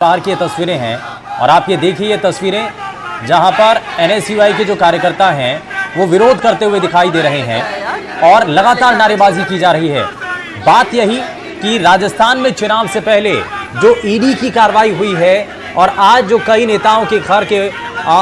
बाहर की तस्वीरें हैं और आप ये देखिए ये तस्वीरें जहां पर एनएसयूआई के जो कार्यकर्ता हैं वो विरोध करते हुए दिखाई दे रहे हैं और लगातार नारेबाजी की जा रही है। बात यही कि राजस्थान में चुनाव से पहले जो ईडी की कार्रवाई हुई है और आज जो कई नेताओं के घर के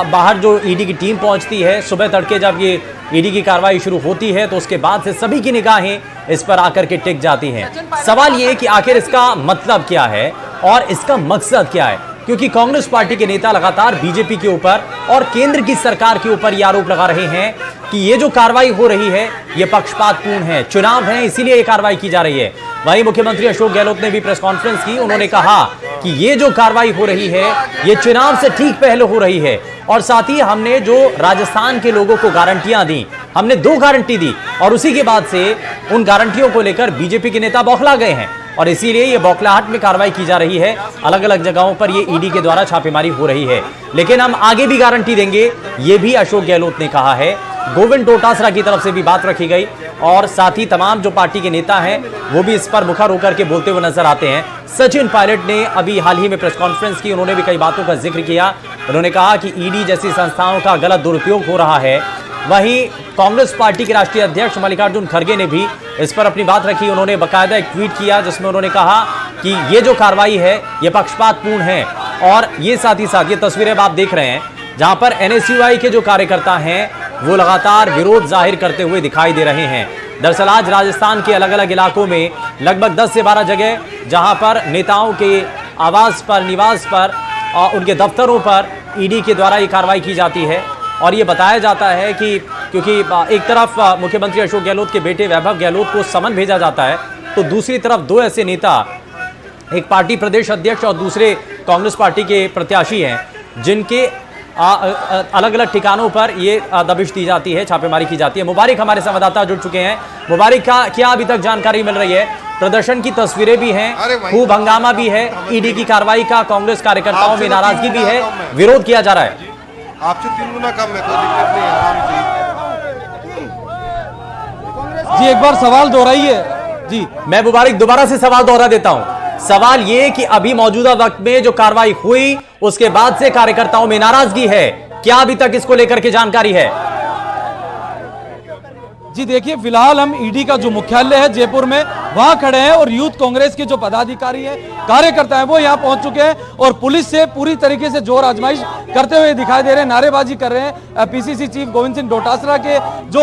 बाहर जो ईडी की टीम पहुंचती है, सुबह तड़के जब ये ईडी की कार्रवाई शुरू होती है तो उसके बाद से सभी की निगाहें इस पर आकर के टिक जाती हैं। सवाल ये है कि आखिर इसका मतलब क्या है और इसका मकसद क्या है, क्योंकि कांग्रेस पार्टी के नेता लगातार बीजेपी के ऊपर और केंद्र की सरकार के ऊपर ये आरोप लगा रहे हैं कि ये जो कार्रवाई हो रही है ये पक्षपातपूर्ण है, चुनाव है इसीलिए ये कार्रवाई की जा रही है। वहीं मुख्यमंत्री अशोक गहलोत ने भी प्रेस कॉन्फ्रेंस की, उन्होंने कहा कि ये जो कार्रवाई हो रही है ये चुनाव से ठीक पहले हो रही है और साथ ही हमने जो राजस्थान के लोगों को गारंटियां दी, हमने 2 गारंटी दी और उसी के बाद से उन गारंटियों को लेकर बीजेपी के नेता बौखला गए हैं और इसीलिए ये बौखलाहट में कार्रवाई की जा रही है। अलग अलग जगहों पर ये ईडी के द्वारा छापेमारी हो रही है, लेकिन हम आगे भी गारंटी देंगे, ये भी अशोक गहलोत ने कहा है। गोविंद डोटासरा की तरफ से भी बात रखी गई और साथ ही तमाम जो पार्टी के नेता हैं वो भी इस पर मुखर होकर के बोलते हुए नजर आते हैं। सचिन पायलट ने अभी हाल ही में प्रेस कॉन्फ्रेंस की, उन्होंने भी कई बातों का जिक्र किया। उन्होंने कहा कि ईडी जैसी संस्थाओं का गलत दुरुपयोग हो रहा है। वहीं कांग्रेस पार्टी के राष्ट्रीय अध्यक्ष मल्लिकार्जुन खड़गे ने भी इस पर अपनी बात रखी। उन्होंने बाकायदा एक ट्वीट किया जिसमें उन्होंने कहा कि ये जो कार्रवाई है ये पक्षपातपूर्ण है और ये साथ ही साथ ये तस्वीरें आप देख रहे हैं जहां पर एनएसयूआई के जो कार्यकर्ता हैं वो लगातार विरोध जाहिर करते हुए दिखाई दे रहे हैं। दरअसल आज राजस्थान के अलग अलग इलाकों में लगभग 10 से 12 जगह जहां पर नेताओं के आवास पर, निवास पर और उनके दफ्तरों पर ईडी के द्वारा ये कार्रवाई की जाती है और ये बताया जाता है कि क्योंकि एक तरफ मुख्यमंत्री अशोक गहलोत के बेटे वैभव गहलोत को समन भेजा जाता है तो दूसरी तरफ 2 ऐसे नेता, एक पार्टी प्रदेश अध्यक्ष और दूसरे कांग्रेस पार्टी के प्रत्याशी हैं जिनके अलग अलग ठिकानों पर ये दबिश दी जाती है, छापेमारी की जाती है। मुबारक हमारे संवाददाता जुड़ चुके हैं। मुबारक का क्या अभी तक जानकारी मिल रही है? प्रदर्शन की तस्वीरें भी हैं, खूब हंगामा भी है, ईडी की कार्रवाई का कांग्रेस कार्यकर्ताओं में नाराजगी भी है, विरोध किया जा रहा है। आपसे 3 गुना कम है, कोई दिक्कत नहीं है, आराम से। जी एक बार सवाल दोहराइए। जी मैं मुबारक दोबारा से सवाल दोहरा देता हूं। सवाल ये कि अभी मौजूदा वक्त में जो कार्रवाई हुई उसके बाद से कार्यकर्ताओं में नाराजगी है, क्या अभी तक इसको लेकर के जानकारी है? जी देखिए, फिलहाल हम ईडी का जो मुख्यालय है जयपुर में वहां खड़े हैं और यूथ कांग्रेस के जो पदाधिकारी हैं, कार्यकर्ता हैं वो यहां पहुंच चुके हैं और पुलिस से पूरी तरीके से जोर आजमाइश करते हुए दिखाई दे रहे हैं, नारेबाजी कर रहे हैं। पीसीसी चीफ गोविंद सिंह डोटासरा के जो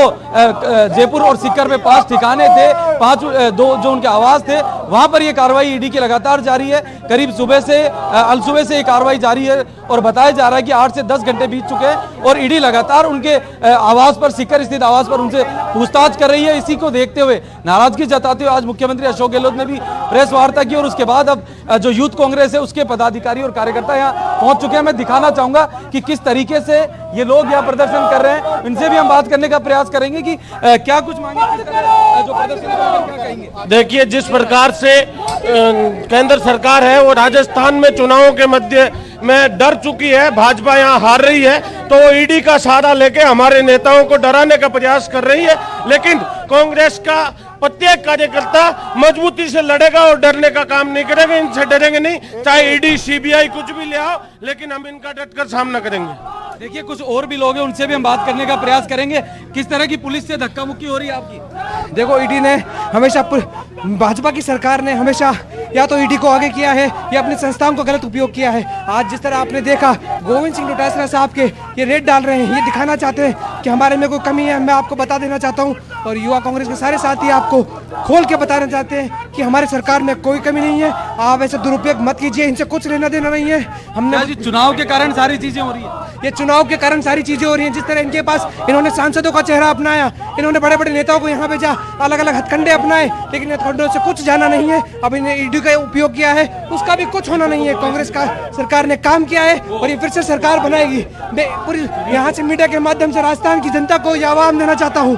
जयपुर और सीकर में 5 ठिकाने थे, 5 जो उनके आवास थे, वहां पर यह कार्रवाई ईडी की लगातार जारी है। करीब सुबह से अलसुबह से ये कार्रवाई जारी है और बताया जा रहा है कि 8 से 10 घंटे बीत चुके हैं और ईडी लगातार उनके आवास पर, सीकर स्थित आवास पर उनसे पूछताछ कर रही है। इसी को देखते हुए, नाराजगी जताते हुए आज मुख्यमंत्री अशोक गहलोत ने भी प्रेस वार्ता की और उसके बाद अब जो यूथ कांग्रेस है उसके पदाधिकारी और कार्यकर्ता यहाँ पहुंच चुके हैं। मैं दिखाना चाहूंगा कि किस तरीके से ये लोग यहाँ प्रदर्शन कर रहे हैं, इनसे भी हम बात करने का प्रयास करेंगे कि क्या कुछ मांगे जो प्रदर्शन क्या कहेंगे। देखिए, जिस प्रकार से केंद्र सरकार है वो राजस्थान में चुनावों के मध्य में डर चुकी है, भाजपा यहाँ हार रही है तो वो ईडी का सहारा लेके हमारे नेताओं को डराने का प्रयास कर रही है, लेकिन कांग्रेस का प्रत्येक कार्यकर्ता मजबूती से लड़ेगा और डरने का काम नहीं करेगा। इनसे डरेंगे नहीं, चाहे ईडी सीबीआई कुछ भी ले आओ, लेकिन हम इनका डटकर सामना करेंगे। देखिए, कुछ और भी लोग हैं, उनसे भी हम बात करने का प्रयास करेंगे। किस तरह की पुलिस से धक्का मुक्की हो रही है आपकी? देखो, ईडी ने हमेशा, भाजपा की सरकार ने हमेशा या तो ईडी को आगे किया है या अपनी संस्थाओं का गलत उपयोग किया है। आज जिस तरह आपने देखा गोविंद सिंह डोटासरा साहब के ये रेड डाल रहे हैं, ये दिखाना चाहते हैं कि हमारे में कोई कमी है। मैं आपको बता देना चाहता हूँ और युवा कांग्रेस के सारे साथी आपको खोल के बताना चाहते हैं कि हमारी सरकार में कोई कमी नहीं है। आप ऐसे दुरुपयोग मत कीजिए, इनसे कुछ लेना देना नहीं है। हमने चुनाव के कारण सारी चीजें हो रही है, ये चुनाव के कारण सारी चीजें हो रही हैं। जिस तरह इनके पास इन्होंने सांसदों का चेहरा अपनाया, इन्होंने बड़े बड़े नेताओं को यहाँ भेजा, अलग अलग हथकंडे अपनाए, लेकिन हथकंडों से कुछ जाना नहीं है। अब इन्हें ईडी का उपयोग किया है, उसका भी कुछ होना नहीं है। कांग्रेस का सरकार ने काम किया है और ये फिर से सरकार बनाएगी। मैं पूरी यहाँ से मीडिया के माध्यम से राजस्थान की जनता को यह आह्वान देना चाहता हूँ।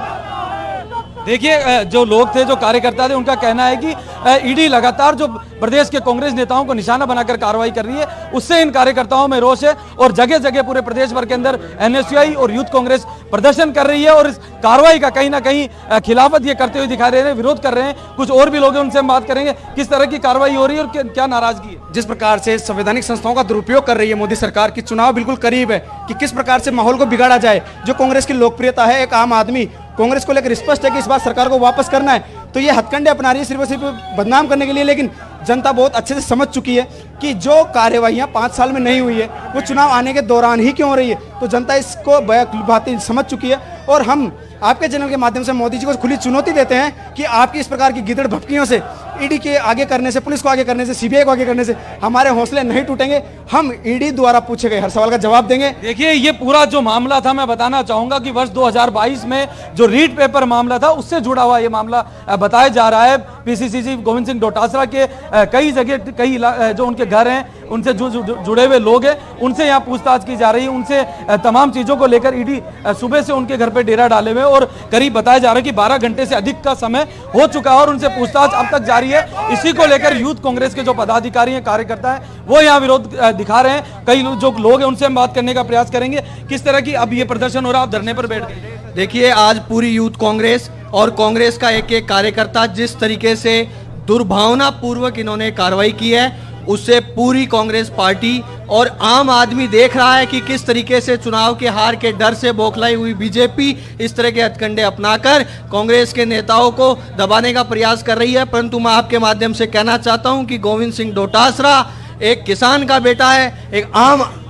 देखिए जो लोग थे, जो कार्यकर्ता थे, उनका कहना है कि ईडी लगातार जो प्रदेश के कांग्रेस नेताओं को निशाना बनाकर कार्रवाई कर रही है, उससे इन कार्यकर्ताओं में रोष है और जगह जगह पूरे प्रदेश भर के अंदर एनएसयूआई और यूथ कांग्रेस प्रदर्शन कर रही है और इस कार्रवाई का कहीं ना कहीं खिलाफत ये करते हुए दिखाई दे रहे हैं, विरोध कर रहे हैं। कुछ और भी लोग हैं, उनसे हम बात करेंगे किस तरह की कार्रवाई हो रही है और क्या नाराजगी है। जिस प्रकार से संवैधानिक संस्थाओं का दुरुपयोग कर रही है मोदी सरकार की, चुनाव बिल्कुल करीब है कि किस प्रकार से माहौल को बिगाड़ा जाए। जो कांग्रेस की लोकप्रियता है, एक आम आदमी कांग्रेस को लेकर स्पष्ट है कि इस बार सरकार को वापस करना है, तो ये हथकंडे अपना रही है सिर्फ और सिर्फ बदनाम करने के लिए। लेकिन जनता बहुत अच्छे से समझ चुकी है कि जो कार्यवाहियां 5 साल में नहीं हुई है वो चुनाव आने के दौरान ही क्यों हो रही है, तो जनता इसको बातें समझ चुकी है। और हम आपके चैनल के माध्यम से मोदी जी को खुली चुनौती देते हैं कि आपकी इस प्रकार की गिदड़ भपकियों से, ईडी के आगे करने से, पुलिस को आगे करने से, सीबीआई को आगे करने से हमारे हौसले नहीं टूटेंगे। हम ईडी द्वारा पूछे गए हर सवाल का जवाब देंगे। देखिए ये पूरा जो मामला था, मैं बताना चाहूंगा कि वर्ष 2022 में जो रीड पेपर मामला था, उससे जुड़ा हुआ ये मामला बताया जा रहा है। पीसीसी चीफ गोविंद सिंह डोटासरा के कई जगह, कई जो उनके घर हैं, उनसे जुड़े हुए लोग हैं, उनसे यहाँ पूछताछ की जा रही है। उनसे तमाम चीजों को लेकर ईडी सुबह से उनके घर पे डेरा डाले हुए और करीब बताया जा रहा है कि 12 घंटे से अधिक का समय हो चुका है और उनसे पूछताछ अब तक जारी है। इसी को लेकर यूथ कांग्रेस के जो पदाधिकारी हैं, कार्यकर्ता हैं, वो यहाँ विरोध दिखा रहे हैं। कई जो लोग हैं उनसे हम बात करने का प्रयास करेंगे। किस तरह की अब ये प्रदर्शन हो रहा है, आप धरने पर बैठ गए? देखिए, आज पूरी यूथ कांग्रेस और कांग्रेस का एक एक कार्यकर्ता जिस तरीके से दुर्भावना पूर्वक इन्होंने कार्रवाई की है, उससे पूरी कांग्रेस पार्टी और आम आदमी देख रहा है कि किस तरीके से चुनाव के हार के डर से बौखलाई हुई बीजेपी इस तरह के हथकंडे अपनाकर कांग्रेस के नेताओं को दबाने का प्रयास कर रही है। परंतु मैं आपके माध्यम से कहना चाहता हूं कि गोविंद सिंह डोटासरा एक किसान का बेटा है, एक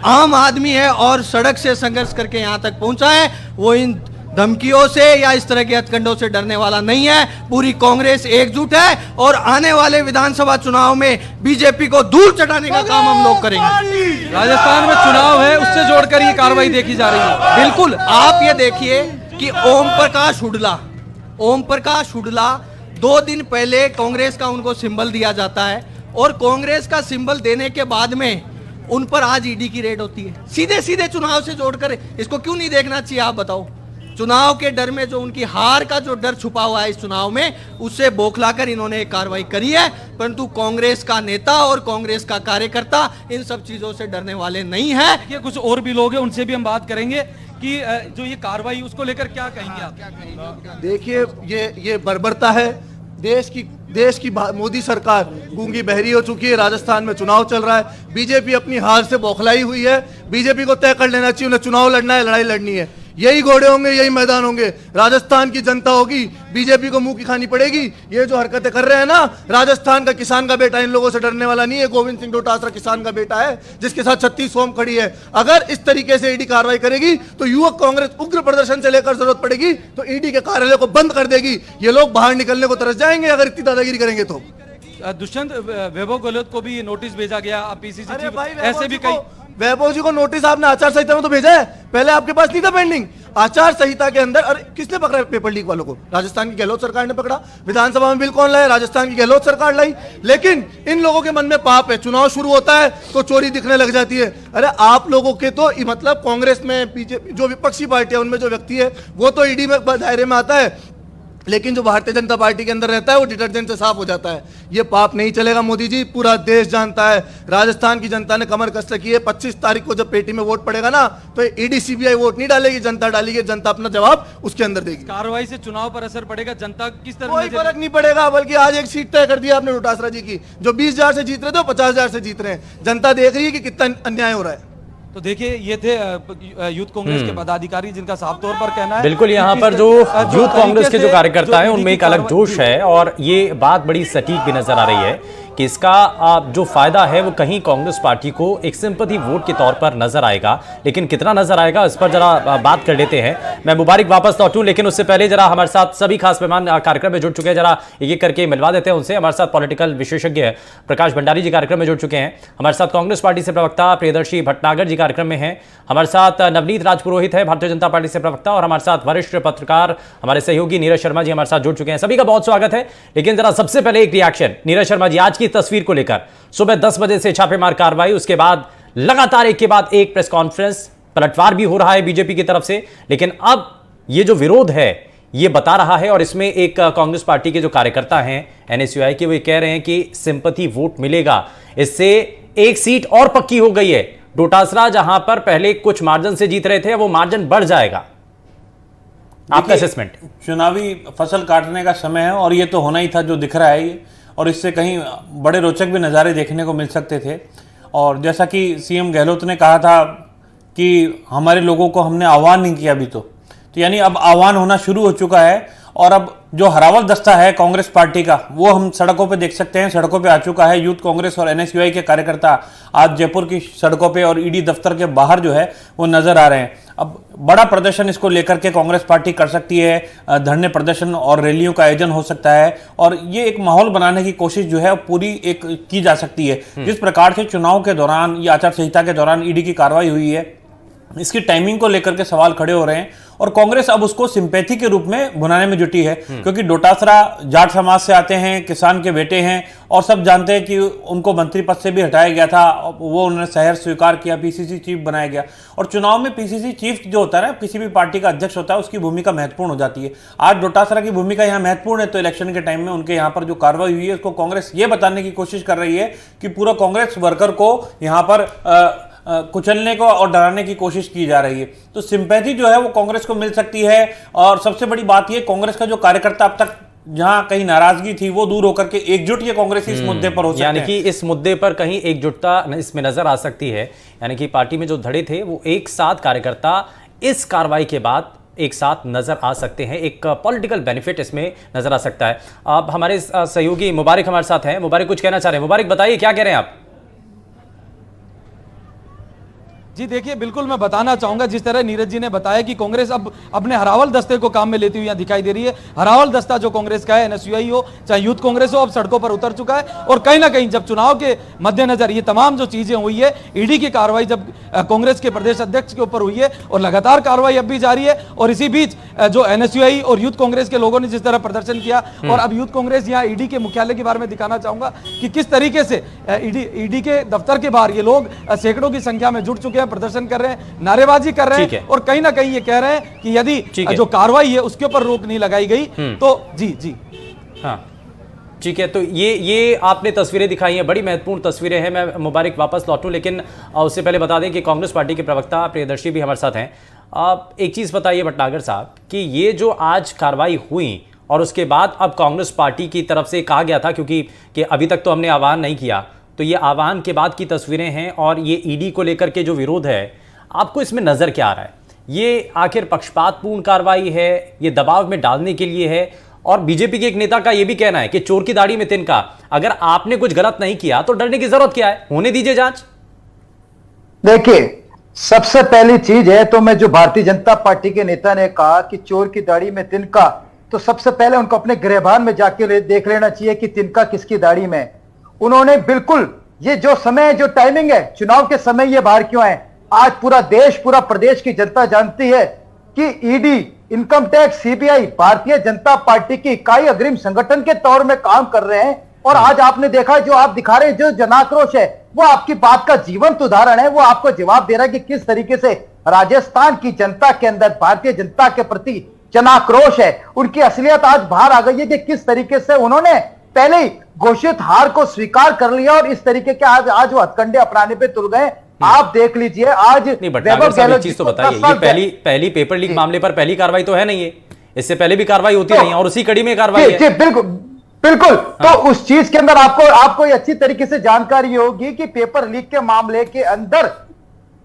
आम आदमी है और सड़क से संघर्ष करके यहां तक पहुंचा है। वो इन धमकियों से या इस तरह के हथकंडों से डरने वाला नहीं है। पूरी कांग्रेस एकजुट है और आने वाले विधानसभा चुनाव में बीजेपी को दूर चटाने का काम हम लोग करेंगे। राजस्थान में चुनाव है, उससे जोड़कर ये कार्रवाई देखी जा रही है। बिल्कुल, आप ये देखिए कि ओम प्रकाश हुडला 2 दिन पहले कांग्रेस का उनको सिंबल दिया जाता है और कांग्रेस का सिंबल देने के बाद में उन पर आज ईडी की रेड होती है। सीधे सीधे चुनाव से जोड़कर इसको क्यों नहीं देखना चाहिए, आप बताओ? चुनाव के डर में जो उनकी हार का जो डर छुपा हुआ है इस चुनाव में, उससे बौखलाकर इन्होंने एक कार्रवाई करी है। परंतु कांग्रेस का नेता और कांग्रेस का कार्यकर्ता इन सब चीजों से डरने वाले नहीं है। ये कुछ और भी लोग हैं, उनसे भी हम बात करेंगे कि जो ये कार्रवाई उसको लेकर क्या कहेंगे आप? देखिए, ये बर्बरता है। देश की मोदी सरकार गूंगी बहरी हो चुकी है। राजस्थान में चुनाव चल रहा है, बीजेपी अपनी हार से बौखलाई हुई है। बीजेपी को तय कर लेना चाहिए उन्हें चुनाव लड़ना है, लड़ाई लड़नी है। यही घोड़े होंगे, यही मैदान होंगे। राजस्थान की जनता होगी, बीजेपी को मुंह की खानी पड़ेगी। ये जो हरकतें कर रहे हैं ना, राजस्थान का किसान का बेटा इन लोगों से डरने वाला नहीं है। गोविंद सिंह डोटासरा किसान का बेटा है जिसके साथ 36 फॉर्म खड़ी है। अगर इस तरीके से ईडी कार्रवाई करेगी तो युवक कांग्रेस उग्र प्रदर्शन से लेकर जरूरत पड़ेगी तो ईडी के कार्यालय को बंद कर देगी। ये लोग बाहर निकलने को तरस जाएंगे अगर इतनी दादागिरी करेंगे तो। दुष्यंत, वैभव गहलोत को भी नोटिस भेजा गया, पीसीसी चीफ, ऐसे भी कई। वैभव जी को नोटिस आपने आचार संहिता में तो भेजा है, पहले आपके पास नहीं था पेंडिंग। आचार संहिता के अंदर अरे किसने पकड़ा पेपर लीक वालों को? राजस्थान की गहलोत सरकार ने पकड़ा। विधानसभा में बिल कौन लाए? राजस्थान की गहलोत सरकार लाई। लेकिन इन लोगों के मन में पाप है, चुनाव शुरू होता है तो चोरी दिखने लग जाती है। अरे आप लोगों के तो मतलब कांग्रेस में, बीजेपी जो विपक्षी पार्टी है उनमें जो व्यक्ति है वो तो ईडी में दायरे में आता है, लेकिन जो भारतीय जनता पार्टी के अंदर रहता है वो डिटर्जेंट से साफ हो जाता है। ये पाप नहीं चलेगा मोदी जी, पूरा देश जानता है। राजस्थान की जनता ने कमर कस रखी है। 25 तारीख को जब पेटी में वोट पड़ेगा ना तो ईडी सीबीआई वोट नहीं डालेगी, जनता डालेगी। जनता अपना जवाब उसके अंदर देगी। कार्रवाई से चुनाव पर असर पड़ेगा? जनता किस तरह? कोई फर्क नहीं पड़ेगा, बल्कि आज एक सीट तय कर दिया आपने डोटासरा जी की। जो 20,000 से जीत रहे थे वो 50,000 से जीत रहे हैं। जनता देख रही है कि कितना अन्याय हो रहा है। तो देखिए, ये थे यूथ कांग्रेस के पदाधिकारी जिनका साफ तौर पर कहना है बिल्कुल यहाँ पर जो यूथ कांग्रेस के जो कार्यकर्ता हैं उनमें एक अलग जोश है और ये बात बड़ी सटीक भी नजर आ रही है कि इसका जो फायदा है वो कहीं कांग्रेस पार्टी को एक सिंपैथी वोट के तौर पर नजर आएगा, लेकिन कितना नजर आएगा इस पर जरा बात कर लेते हैं। मैं मुबारक वापस लौटूं, लेकिन उससे पहले जरा हमारे साथ सभी खास मेहमान कार्यक्रम में जुड़ चुके हैं, जरा एक एक करके मिलवा देते हैं उनसे। हमारे साथ पॉलिटिकल विशेषज्ञ प्रकाश भंडारी जी कार्यक्रम में जुड़ चुके हैं। हमारे साथ कांग्रेस पार्टी से प्रवक्ता प्रियदर्शी भटनागर जी कार्यक्रम में है। हमारे साथ नवनीत राजपुरोहित है भारतीय जनता पार्टी से प्रवक्ता, और हमारे साथ वरिष्ठ पत्रकार हमारे सहयोगी नीरज शर्मा जी हमारे साथ जुड़ चुके हैं। सभी का बहुत स्वागत है। लेकिन जरा सबसे पहले एक रिएक्शन नीरज शर्मा जी, आज की तस्वीर को लेकर। सुबह 10 बजे से छापेमार कार्रवाई, उसके बाद लगातार एक के बाद एक प्रेस कॉन्फ्रेंस, पलटवार भी हो रहा है बीजेपी की तरफ से, लेकिन अब ये जो विरोध है ये बता रहा है। और इसमें एक कांग्रेस पार्टी के जो कार्यकर्ता हैं एनएसयूआई के, वो ये कह रहे हैं कि सिंपैथी वोट मिलेगा, इससे एक सीट और पक्की हो गई है। डोटासरा जहां पर पहले कुछ मार्जिन से जीत रहे थे, वो मार्जिन बढ़ जाएगा। आपका असेसमेंट? चुनावी फसल काटने का समय है और ये तो होना ही था जो दिख रहा है ये, और इससे कहीं बड़े रोचक भी नज़ारे देखने को मिल सकते थे। और जैसा कि सीएम गहलोत ने कहा था कि हमारे लोगों को हमने आह्वान नहीं किया अभी तो यानी अब आह्वान होना शुरू हो चुका है। और अब जो हरावल दस्ता है कांग्रेस पार्टी का, वो हम सड़कों पे देख सकते हैं, सड़कों पे आ चुका है। यूथ कांग्रेस और एनएसयूआई के कार्यकर्ता आज जयपुर की सड़कों पे और ईडी दफ्तर के बाहर जो है वो नजर आ रहे हैं। अब बड़ा प्रदर्शन इसको लेकर के कांग्रेस पार्टी कर सकती है, धरने प्रदर्शन और रैलियों का आयोजन हो सकता है, और ये एक माहौल बनाने की कोशिश जो है पूरी एक की जा सकती है। जिस प्रकार से चुनाव के दौरान या आचार संहिता के दौरान ईडी की कार्रवाई हुई है, इसकी टाइमिंग को लेकर के सवाल खड़े हो रहे हैं और कांग्रेस अब उसको सिंपैथी के रूप में भुनाने में जुटी है। क्योंकि डोटासरा जाट समाज से आते हैं, किसान के बेटे हैं, और सब जानते हैं कि उनको मंत्री पद से भी हटाया गया था, वो उन्होंने शहर स्वीकार किया, पीसीसी चीफ बनाया गया। और चुनाव में पीसीसी चीफ जो होता है ना, किसी भी पार्टी का अध्यक्ष होता है, उसकी भूमिका महत्वपूर्ण हो जाती है। आज डोटासरा की भूमिका यहाँ महत्वपूर्ण है। तो इलेक्शन के टाइम में उनके यहाँ पर जो कार्रवाई हुई है, उसको कांग्रेस ये बताने की कोशिश कर रही है कि पूरा कांग्रेस वर्कर को यहाँ पर कुचलने को और डराने की कोशिश की जा रही है। तो सिंपैथी जो है वो कांग्रेस को मिल सकती है। और सबसे बड़ी बात ये, कांग्रेस का जो कार्यकर्ता अब तक जहां कहीं नाराजगी थी, वो दूर होकर के एकजुट ये कांग्रेस इस मुद्दे पर हो सकते हैं। यानी कि इस मुद्दे पर कहीं एकजुटता इसमें नजर आ सकती है। यानी कि पार्टी में जो धड़े थे, वो एक साथ कार्यकर्ता इस कार्रवाई के बाद एक साथ नजर आ सकते हैं। एक पॉलिटिकल बेनिफिट इसमें नजर आ सकता है। अब हमारे सहयोगी मुबारक हमारे साथ हैं। मुबारक कुछ कहना चाह रहे हैं? मुबारक बताइए, क्या कह रहे हैं आप? जी देखिए, बिल्कुल मैं बताना चाहूंगा, जिस तरह नीरज जी ने बताया कि कांग्रेस अब अपने हरावल दस्ते को काम में लेती हुई यहाँ दिखाई दे रही है। हरावल दस्ता जो कांग्रेस का है, एनएसयूआई हो चाहे यूथ कांग्रेस हो, अब सड़कों पर उतर चुका है। और कहीं ना कहीं जब चुनाव के मद्देनजर ये तमाम जो चीजें हुई है, ईडी की कार्रवाई जब कांग्रेस के प्रदेश अध्यक्ष के ऊपर हुई है, और लगातार कार्रवाई अब भी जारी है, और इसी बीच जो एनएसयूआई और यूथ कांग्रेस के लोगों ने जिस तरह प्रदर्शन किया, और अब यूथ कांग्रेस यहाँ ईडी के मुख्यालय के बारे में दिखाना चाहूंगा कि किस तरीके से ईडी के दफ्तर के बाहर ये लोग सैकड़ों की संख्या में जुट चुके हैं, प्रदर्शन कर रहे हैं, नारेबाजी कर रहे हैं, और कहीं ना कहीं ये कह रहे हैं कि यदि जो कार्रवाई है उसके ऊपर रोक नहीं लगाई गई तो जी हाँ ठीक है। तो ये आपने तस्वीरें दिखाई हैं, बड़ी महत्वपूर्ण तस्वीरें हैं। मैं मुबारक वापस लौटूं, लेकिन उससे पहले बता दें कि कांग्रेस पार्टी के प्रवक्ता प्रियदर्शी भी हमारे साथ हैं। आप एक चीज बताइए भटनागर साहब कि ये जो आज कार्रवाई हुई और उसके बाद अब कांग्रेस पार्टी की तरफ से कहा गया था, क्योंकि कि अभी तक तो हमने आह्वान नहीं किया, तो ये आह्वान के बाद की तस्वीरें हैं और ये ईडी को लेकर के जो विरोध है, आपको इसमें नजर क्या आ रहा है? ये आखिर पक्षपातपूर्ण कार्रवाई है, ये दबाव में डालने के लिए है? और बीजेपी के एक नेता का यह भी कहना है कि चोर की दाढ़ी में तिनका, अगर आपने कुछ गलत नहीं किया तो डरने की जरूरत क्या है, होने दीजिए जांच। देखिए, सबसे पहली चीज है तो मैं जो भारतीय जनता पार्टी के नेता ने कहा कि चोर की दाढ़ी में तिनका, तो सबसे पहले उनको अपने गृहभान में जाके देख लेना चाहिए कि तिनका किसकी दाढ़ी में। उन्होंने बिल्कुल ये जो समय, जो टाइमिंग है, चुनाव के समय ये बाहर क्यों आए? आज पूरा देश, पूरा प्रदेश की जनता जानती है कि ED, income tax, CBI Bharatiya Janata party की इकाई अग्रिम संगठन के तौर में काम कर रहे हैं। और आज आपने देखा, जो आप दिखा रहे हैं, जो जनाक्रोश है, वो आपकी बात का जीवंत उदाहरण है। वो आपको जवाब दे रहा है कि किस तरीके से राजस्थान की जनता के अंदर भारतीय जनता के प्रति जनाक्रोश है। उनकी असलियत आज बाहर आ गई है कि किस तरीके से उन्होंने पहले ही घोषित हार को स्वीकार कर लिया और इस तरीके के आज वो हथकंडे अपनाने पे तुल गए। आप देख लीजिए आज एक चीज तो बताइए, ये पहली पेपर लीक मामले पर पहली कार्रवाई तो है नहीं है, इससे पहले भी कार्रवाई होती रही है और उसी कड़ी में कार्रवाई है। बिल्कुल। तो उस चीज के अंदर आपको अच्छी तरीके से जानकारी होगी कि पेपर लीक के मामले के अंदर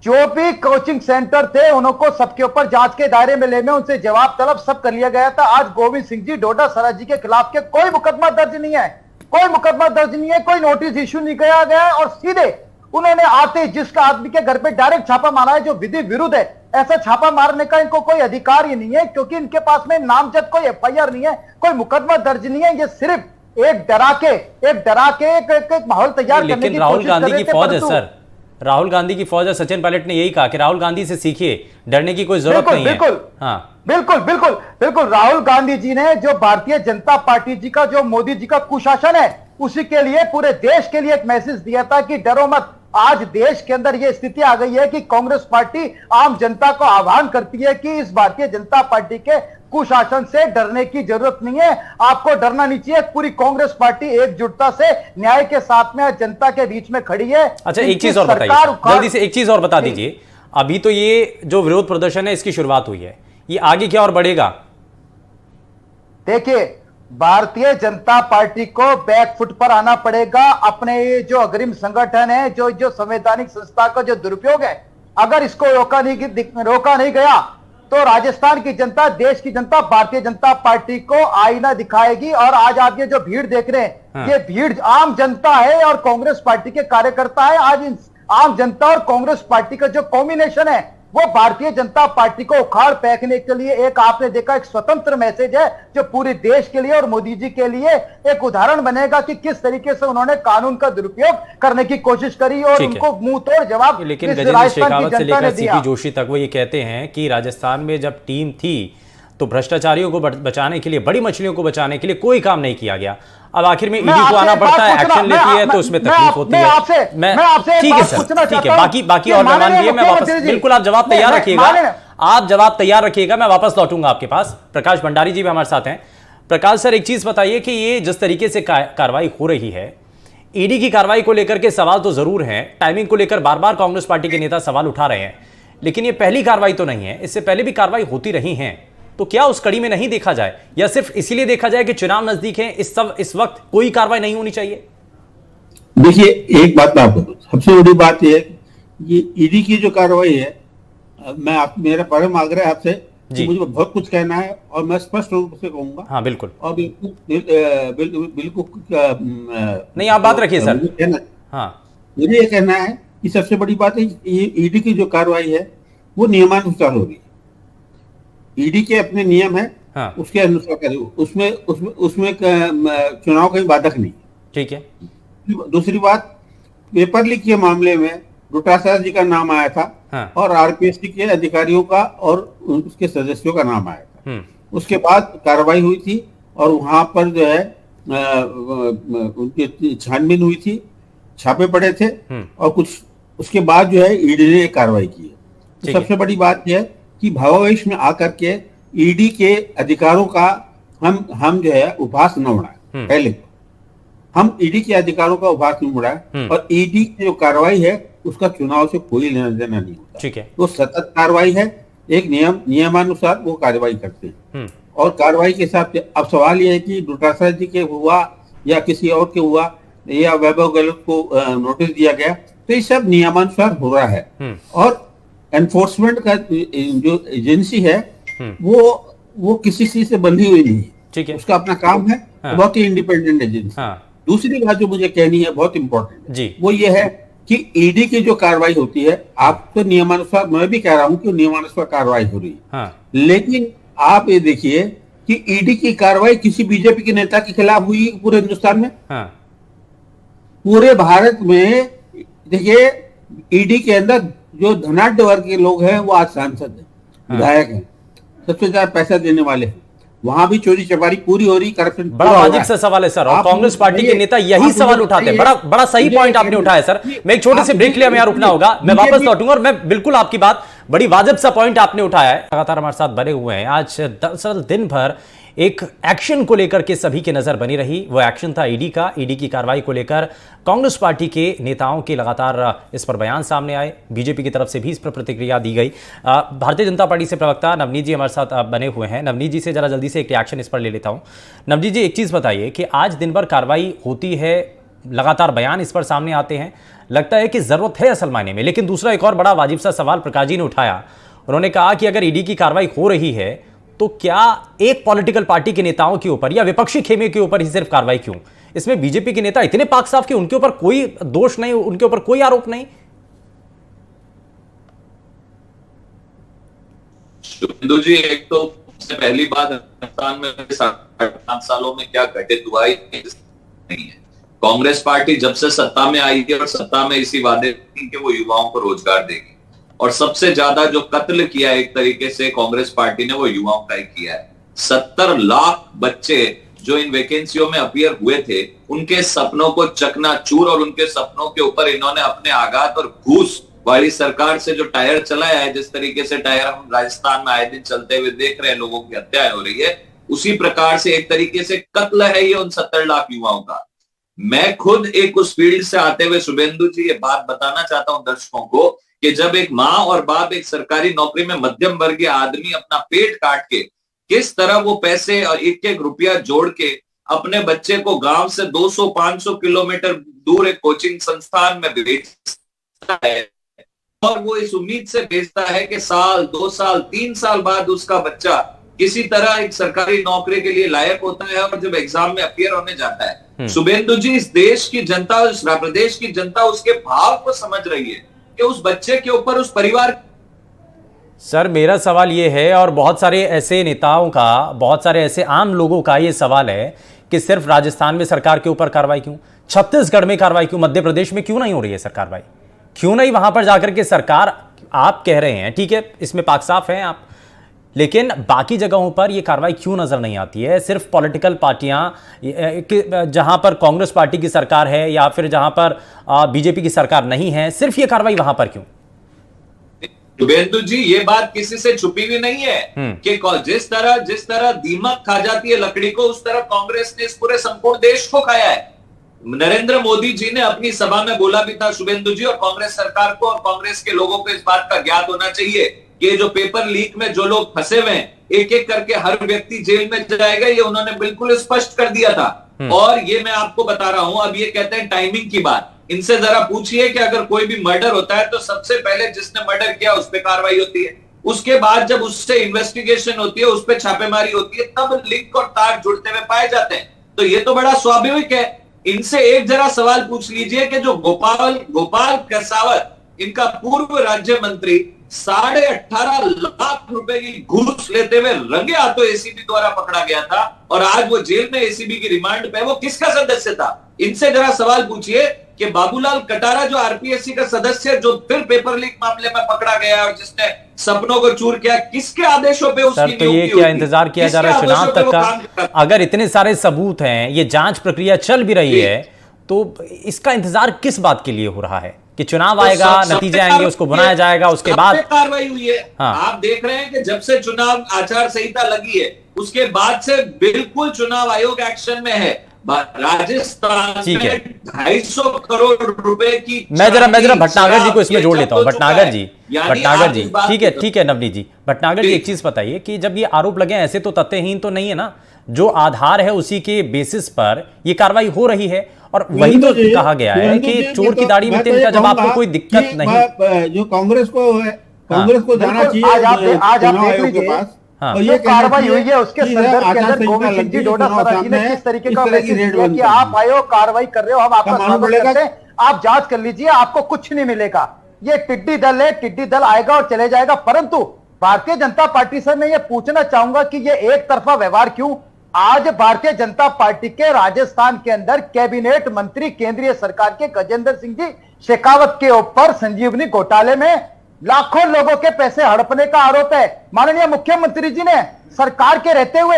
जो भी कोचिंग सेंटर थे, उनको सबके ऊपर जांच के दायरे में लेने, उनसे जवाब तलब सब कर लिया गया था। आज गोविंद सिंह जी डोटासरा जी के खिलाफ के कोई मुकदमा दर्ज नहीं है, कोई मुकदमा दर्ज नहीं है, कोई नोटिस इश्यू नहीं किया गया, और सीधे उन्होंने आते जिसका आदमी के घर पे डायरेक्ट छापा मारा है, जो विधि विरुद्ध है। ऐसा छापा मारने का इनको कोई अधिकार ही नहीं है, क्योंकि इनके पास में नामजद कोई एफआईआर नहीं है, कोई मुकदमा दर्ज नहीं है। ये सिर्फ एक डरा के एक माहौल तैयार करने की राहुल गांधी की फौज है सर, राहुल गांधी की फौज है। सचिन पायलट ने यही कहा कि राहुल गांधी से सीखिए, डरने की कोई जरूरत नहीं है। बिल्कुल। राहुल गांधी जी ने जो भारतीय जनता पार्टी जी का, जो मोदी जी का कुशासन है, उसी के लिए पूरे देश के लिए एक मैसेज दिया था कि डरो मत। आज देश के अंदर यह स्थिति आ गई है कि कांग्रेस पार्टी आम जनता को आह्वान करती है कि इस भारतीय जनता पार्टी के कुशासन से डरने की जरूरत नहीं है, आपको डरना नहीं चाहिए। पूरी कांग्रेस पार्टी एकजुटता से न्याय के साथ में जनता के बीच में खड़ी है। अच्छा, एक चीज और बताइए, जल्दी से एक चीज और बता दीजिए। अभी तो ये जो विरोध प्रदर्शन है इसकी शुरुआत हुई है, ये आगे क्या और बढ़ेगा? देखिए, भारतीय जनता पार्टी को बैकफुट पर आना पड़ेगा। अपने ये जो अग्रिम संगठन है, जो संवैधानिक संस्था का जो दुरुपयोग है, अगर इसको रोका नहीं गया तो राजस्थान की जनता, देश की जनता भारतीय जनता पार्टी को आईना दिखाएगी। और आज आप ये जो भीड़ देख रहे हैं, ये भीड़ आम जनता है और कांग्रेस पार्टी के कार्यकर्ता है। आज इन आम जनता और कांग्रेस पार्टी का जो कॉम्बिनेशन है वो भारतीय जनता पार्टी को उखाड़ फेंकने के लिए एक, आपने देखा, एक स्वतंत्र मैसेज है जो पूरे देश के लिए और मोदी जी के लिए एक उदाहरण बनेगा कि किस तरीके से उन्होंने कानून का दुरुपयोग करने की कोशिश करी और उनको मुंह तोड़ जवाब। लेकिन गजेंद्र शेखावत से लेकर सीपी जोशी तक वो ये कहते हैं कि राजस्थान में जब टीम थी तो भ्रष्टाचारियों को बचाने के लिए, बड़ी मछलियों को बचाने के लिए कोई काम नहीं किया गया। अब आखिर में ईडी को आना पड़ता है, एक्शन लेती है तो उसमें तकलीफ होती है। मैं ठीक है सर, ठीक है, बाकी और मेहमान भी है, मैं वापस, बिल्कुल आप जवाब तैयार रखिएगा, आप जवाब तैयार रखिएगा, मैं वापस लौटूंगा आपके पास। प्रकाश भंडारी जी भी हमारे साथ हैं। प्रकाश सर, एक चीज बताइए कि ये जिस तरीके से कार्रवाई हो रही है, ईडी की कार्रवाई को लेकर के सवाल तो जरूर हैं, टाइमिंग को लेकर बार बार कांग्रेस पार्टी के नेता सवाल उठा रहे हैं, लेकिन ये पहली कार्रवाई तो नहीं है, इससे पहले भी कार्रवाई होती रही है। तो क्या उस कड़ी में नहीं देखा जाए, या सिर्फ इसीलिए देखा जाए कि चुनाव नजदीक है, इस वक्त कोई कार्रवाई नहीं होनी चाहिए? देखिए, एक बात मैं आपको, सबसे बड़ी बात यह है, ये ईडी की जो कार्रवाई है, मेरा परम आग्रह आपसे, मुझे बहुत कुछ कहना है और मैं स्पष्ट रूप से कहूंगा। हाँ बिल्कुल, और बिल्कुल नहीं, आप बात रखिए सर। हाँ, मुझे ये कहना है कि सबसे बड़ी बात है, ये ईडी की जो कार्रवाई है वो नियमानुसार हो रही है। ईडी के अपने नियम है, उसके अनुसार करें, उसमें चुनाव कहीं बाधक नहीं। ठीक है। दूसरी बात, पेपर लीक के मामले में डोटासरा जी का नाम आया था और आरपीएससी के अधिकारियों का और उसके सदस्यों का नाम आया था। उसके बाद कार्रवाई हुई थी और वहां पर जो है उनकी छानबीन हुई थी, छापे पड़े थे और कुछ उसके बाद जो है ईडी ने कार्रवाई की है। तो सबसे बड़ी बात यह है कि भावावेश में आकर के ईडी के अधिकारों का हम जो है उपहास न उड़ाएं। पहले तो हम ईडी के अधिकारों का उपहास नहीं उड़ाएं और ईडी की जो कार्रवाई है उसका चुनाव से कोई लेना देना नहीं होता। ठीक है, तो सतत कार्रवाई है, एक नियमानुसार वो कार्रवाई करते हैं और कार्रवाई के हिसाब से। अब सवाल यह है कि डोटासरा जी के हुआ या किसी और के हुआ या वैभव गहलोत को नोटिस दिया गया, तो ये सब नियमानुसार हो रहा है। और एनफोर्समेंट का जो एजेंसी है वो किसी चीज से बंधी हुई नहीं है। ठीक है, उसका अपना काम है, बहुत ही इंडिपेंडेंट एजेंसी। दूसरी बात जो मुझे कहनी है, बहुत इंपॉर्टेंट है, वो ये है कि ईडी की जो कार्रवाई होती है, आप तो नियमानुसार, मैं भी कह रहा हूं कि नियमानुसार कार्रवाई हो रही है, लेकिन आप ये देखिए कि ईडी की कार्रवाई किसी बीजेपी के नेता के खिलाफ हुई पूरे हिंदुस्तान में, पूरे भारत में। देखिए, ईडी के अंदर जो धनाढ्य वर्ग के लोग हैं वो आज सांसद हैं, विधायक हैं, सबसे ज्यादा पैसा देने वाले हैं, वहां भी चोरी चपारी पूरी हो रही, करप्शन। बड़ा वाजिब सा सवाल है सर, और कांग्रेस पार्टी के नेता यही सवाल उठाते हैं। बड़ा सही पॉइंट आपने उठाया सर। मैं एक छोटे से ब्रेक लिया, मैं यहाँ रुकना होगा, मैं वापस लौटूंगा और मैं बिल्कुल आपकी बात, बड़ी वाजिब सा पॉइंट आपने उठाया है। लगातार हमारे साथ बने हुए हैं। आज दरअसल दिन भर एक एक्शन को लेकर के सभी की नजर बनी रही, वो एक्शन था ईडी का। ईडी की कार्रवाई को लेकर कांग्रेस पार्टी के नेताओं के लगातार इस पर बयान सामने आए, बीजेपी की तरफ से भी इस पर प्रतिक्रिया दी गई। भारतीय जनता पार्टी से प्रवक्ता नवनीत जी हमारे साथ बने हुए हैं। नवनीत जी से जरा जल्दी से एक रिएक्शन इस पर ले लेता हूं। नवनीत जी, एक चीज बताइए कि आज दिन भर कार्रवाई होती है, लगातार बयान इस पर सामने आते हैं, लगता है कि जरूरत है असल मायने में, लेकिन दूसरा एक और बड़ा वाजिब सा सवाल प्रकाश जी ने उठाया। उन्होंने कहा कि अगर ईडी की कार्रवाई हो रही है तो क्या एक पॉलिटिकल पार्टी के नेताओं के ऊपर या विपक्षी खेमे के ऊपर ही सिर्फ कार्रवाई क्यों? इसमें बीजेपी के नेता इतने पाक साफ कि उनके ऊपर कोई दोष नहीं, उनके ऊपर कोई आरोप नहीं। शुभेंदु जी, एक तो सबसे पहली बात, हिंदुस्तान में 5 सालों में क्या घटित हुआ नहीं है। कांग्रेस पार्टी जब से सत्ता में आई है और सत्ता में इसी वादे कि वो युवाओं को रोजगार देगी, और सबसे ज्यादा जो कत्ल किया एक तरीके से कांग्रेस पार्टी ने वो युवाओं का ही किया है। 70 लाख बच्चे जो इन वैकेंसियों में अपीयर हुए थे, उनके सपनों को चकनाचूर और उनके सपनों के ऊपर इन्होंने अपने आघात और घूस वाली सरकार से जो टायर चलाया है, जिस तरीके से टायर हम राजस्थान में आए दिन चलते हुए देख रहे हैं, लोगों की हत्याएं हो रही है, उसी प्रकार से एक तरीके से कत्ल है ये उन 70 लाख युवाओं का। मैं खुद एक उस फील्ड से आते हुए शुभेंदु जी ये बात बताना चाहता हूं दर्शकों को कि जब एक माँ और बाप एक सरकारी नौकरी में मध्यम वर्गीय आदमी अपना पेट काट के किस तरह वो पैसे और एक एक रुपया जोड़ के अपने बच्चे को गांव से 200-500 किलोमीटर दूर एक कोचिंग संस्थान में भेजता है और वो इस उम्मीद से भेजता है कि साल 2 साल 3 साल बाद उसका बच्चा किसी तरह एक सरकारी नौकरी के लिए लायक होता है और जब एग्जाम में अपीयर होने जाता है, शुभेंदु जी इस देश की जनता, इस प्रदेश की जनता उसके भाव को समझ रही है कि उस बच्चे के ऊपर, उस परिवार। सर मेरा सवाल ये है और बहुत सारे ऐसे नेताओं का, बहुत सारे ऐसे आम लोगों का ये सवाल है कि सिर्फ राजस्थान में सरकार के ऊपर कार्रवाई क्यों, छत्तीसगढ़ में कार्रवाई क्यों, मध्य प्रदेश में क्यों नहीं हो रही है सर कार्रवाई? क्यों नहीं वहां पर जाकर के सरकार, आप कह रहे हैं ठीक है इसमें पाक साफ है आप, लेकिन बाकी जगहों पर यह कार्रवाई क्यों नजर नहीं आती है? सिर्फ पॉलिटिकल पार्टियां, जहां पर कांग्रेस पार्टी की सरकार है या फिर जहां पर बीजेपी की सरकार नहीं है, सिर्फ ये कार्रवाई वहां पर क्यों? शुभेंदु जी ये बात किसी से छुपी हुई नहीं है कि जिस तरह दीमक खा जाती है लकड़ी को, उस तरह कांग्रेस ने इस पूरे संपूर्ण देश को खाया है। नरेंद्र मोदी जी ने अपनी सभा में बोला भी था शुभेंदु जी, और कांग्रेस सरकार को और कांग्रेस के लोगों को इस बात का ज्ञात होना चाहिए कि जो पेपर लीक में जो लोग फंसे हुए हैं, एक एक करके हर व्यक्ति जेल में जाएगा, ये उन्होंने बिल्कुल स्पष्ट कर दिया था। और ये मैं आपको बता रहा हूं, अब ये कहते हैं टाइमिंग की बात, इनसे जरा पूछिए कि अगर कोई भी मर्डर होता है तो सबसे पहले जिसने मर्डर किया उस पर कार्रवाई होती है, उसके बाद जब उससे इन्वेस्टिगेशन होती है, उस पर छापेमारी होती है, तब लिंक और तार जुड़ते हुए पाए जाते हैं। तो ये तो बड़ा स्वाभाविक है। इनसे एक जरा सवाल पूछ लीजिए कि जो गोपाल कसावत, इनका पूर्व राज्य मंत्री, 18.5 लाख रुपए की घूस लेते हुए रंगे हाथों एसीबी द्वारा पकड़ा गया था और आज वो जेल में एसीबी की रिमांड पे, वो किसका सदस्य था? इनसे जरा सवाल पूछिए कि बाबूलाल कटारा जो आरपीएससी का सदस्य, जो फिर पेपर लीक मामले में पकड़ा गया और जिसने सपनों को चूर किया, किसके आदेशों पे उसकी नियुक्ति हुई? तो ये क्या इंतजार किया जा रहा है चुनाव तक का? अगर इतने सारे सबूत हैं, ये जांच प्रक्रिया चल भी रही है, तो इसका इंतजार किस बात के लिए हो रहा है कि चुनाव आएगा, नतीजे आएंगे, उसको बनाया जाएगा, उसके बाद कार्रवाई हुई है? हाँ। आप देख रहे हैं कि जब से चुनाव आचार संहिता लगी है उसके बाद से बिल्कुल चुनाव आयोग एक्शन में है। राजस्थान में 250 करोड़ रुपए की, मैं जरा भटनागर जी को इसमें जोड़ लेता हूं। भटनागर जी ठीक है नवनीत जी, भटनागर जी एक चीज बताइए कि जब ये आरोप लगे ऐसे तो तथ्यहीन तो नहीं है ना, जो आधार है उसी के बेसिस पर ये कार्रवाई हो रही है। और वही तो कहा गया है कि चोर की दाढ़ी में तिनका, जब आपको कोई दिक्कत नहीं, जो कांग्रेस को जाना चाहिए आज आप देख लीजिए और ये कार्रवाई हुई है उसके संदर्भ के अंदर गोविंद सिंह जी डोटासरा जी ने किस तरीके का मैसेज दिया कि आप आए हो, कार्रवाई कर रहे हो, हम आपका स्वागत करते हैं, आप जांच कर लीजिए, आपको कुछ नहीं मिलेगा। ये टिड्डी दल है, टिड्डी दल आएगा और चले जाएगा। परंतु भारतीय जनता पार्टी से मैं ये पूछना चाहूंगा कि ये एक तरफा व्यवहार क्यों? आज भारतीय जनता पार्टी के राजस्थान के अंदर कैबिनेट मंत्री केंद्रीय सरकार के गजेंद्र सिंह जी शेखावत के ऊपर संजीवनी घोटाले में लाखों लोगों के पैसे हड़पने का आरोप है। माननीय मुख्यमंत्री जी ने सरकार के रहते हुए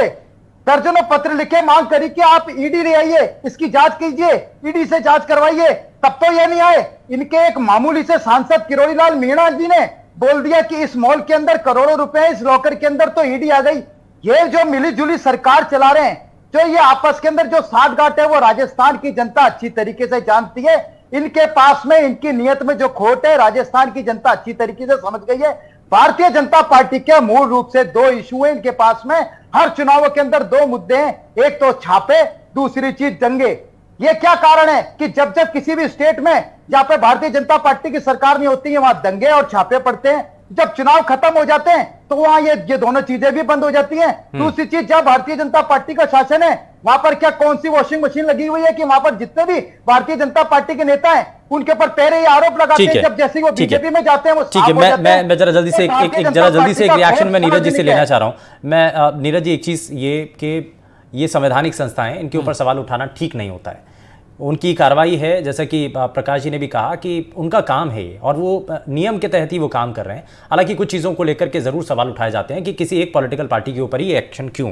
दर्जनों पत्र लिखे, मांग करी कि आप ईडी ले आइए, इसकी जांच कीजिए, ईडी से जांच करवाइए, तब तो ये नहीं आए। इनके एक मामूली से सांसद किरोड़ीलाल मीणा जी ने बोल दिया कि इस मॉल के अंदर करोड़ों रुपए, इस लॉकर के अंदर तो ईडी आ गई। ये जो मिली जुली सरकार चला रहे हैं, जो ये आपस के अंदर जो साठगांठ है, वो राजस्थान की जनता अच्छी तरीके से जानती है। इनके पास में, इनकी नियत में जो खोट है, राजस्थान की जनता अच्छी तरीके से समझ गई है। भारतीय जनता पार्टी के मूल रूप से 2 इशू है इनके पास में। हर चुनावों के अंदर 2 मुद्दे हैं, एक तो छापे, दूसरी चीज दंगे। ये क्या कारण है कि जब जब किसी भी स्टेट में जहां पे भारतीय जनता पार्टी की सरकार नहीं होती है, वहां दंगे और छापे पड़ते हैं। जब चुनाव खत्म हो जाते हैं तो वहां ये दोनों चीजें भी बंद हो जाती हैं। दूसरी चीज, जब भारतीय जनता पार्टी का शासन है, वहां पर क्या कौन सी वॉशिंग मशीन लगी हुई है कि वहां पर जितने भी भारतीय जनता पार्टी के नेता हैं उनके ऊपर पहले ही आरोप लगाते हैं, जब जैसे वो बीजेपी में जाते हैं वो ठीक है। मैं जरा जल्दी से एक रिएक्शन में नीरज जी से लेना चाह रहा हूं। मैं नीरज जी, एक चीज ये कि ये संवैधानिक संस्थाएं, इनके ऊपर सवाल उठाना ठीक नहीं होता है। उनकी कार्रवाई है, जैसा कि प्रकाश जी ने भी कहा कि उनका काम है ये और वो नियम के तहत ही वो काम कर रहे हैं। हालांकि कुछ चीज़ों को लेकर के ज़रूर सवाल उठाए जाते हैं कि किसी एक पॉलिटिकल पार्टी के ऊपर ही एक्शन क्यों,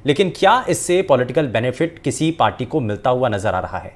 लेकिन क्या इससे पॉलिटिकल बेनिफिट किसी पार्टी को मिलता हुआ नजर आ रहा है?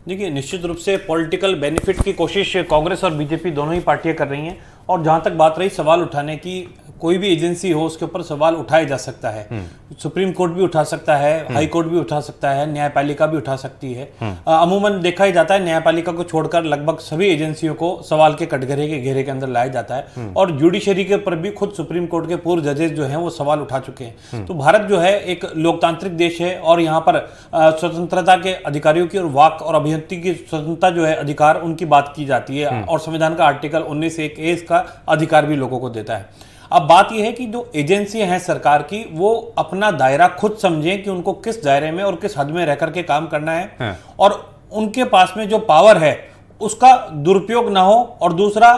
देखिए, निश्चित रूप से पॉलिटिकल बेनिफिट की कोशिश कांग्रेस और बीजेपी दोनों ही पार्टियां कर रही हैं। और जहां तक बात रही सवाल उठाने की, कोई भी एजेंसी हो उसके ऊपर सवाल उठाया जा सकता है। सुप्रीम कोर्ट भी उठा सकता है, हाई कोर्ट भी उठा सकता है, न्यायपालिका भी उठा सकती है। अमूमन देखा ही जाता है न्यायपालिका को छोड़कर लगभग सभी एजेंसियों को सवाल के कटघरे के घेरे के अंदर लाया जाता है। और जुडिशरी के ऊपर भी खुद सुप्रीम कोर्ट के पूर्व जजेस जो हैं वो सवाल उठा चुके हैं। तो भारत जो है एक लोकतांत्रिक देश है और यहाँ पर स्वतंत्रता के अधिकारियों की और वाक और अभिव्यक्ति की स्वतंत्रता जो है अधिकार उनकी बात की जाती है। और संविधान का आर्टिकल 19(1)(a) का अधिकार भी लोगों को देता है। अब बात यह है कि जो एजेंसियां हैं सरकार की, वो अपना दायरा खुद समझें कि उनको किस दायरे में और किस हद में रह करके काम करना है। और उनके पास में जो पावर है उसका दुरुपयोग ना हो। और दूसरा,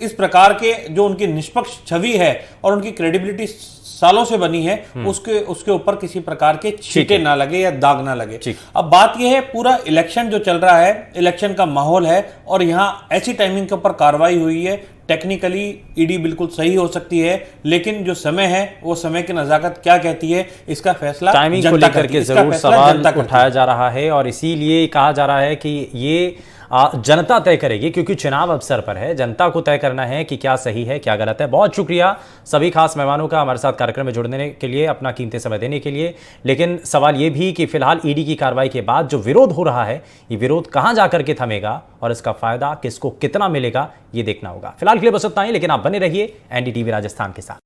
इस प्रकार के जो उनकी निष्पक्ष छवि है और उनकी क्रेडिबिलिटी सालों से बनी है उसके ऊपर किसी प्रकार के छींटे ना लगे या दाग ना लगे। अब बात यह है, पूरा इलेक्शन जो चल रहा है, इलेक्शन का माहौल है और यहाँ ऐसी टाइमिंग के ऊपर कार्रवाई हुई है। टेक्निकली ईडी बिल्कुल सही हो सकती है, लेकिन जो समय है वो समय की नजाकत क्या कहती है इसका फैसला टाइमिंग को लेकर के जरूर सवाल उठाया जा रहा है। और इसीलिए कहा जा रहा है कि ये जनता तय करेगी, क्योंकि चुनाव अवसर पर है, जनता को तय करना है कि क्या सही है क्या गलत है। बहुत शुक्रिया सभी खास मेहमानों का हमारे साथ कार्यक्रम में जुड़ने के लिए, अपना कीमती समय देने के लिए। लेकिन सवाल ये भी कि फिलहाल ईडी की कार्रवाई के बाद जो विरोध हो रहा है, ये विरोध कहां जाकर के थमेगा और इसका फायदा किसको कितना मिलेगा, ये देखना होगा। फिलहाल के लिए बस इतना ही, लेकिन आप बने रहिए NDTV राजस्थान के साथ।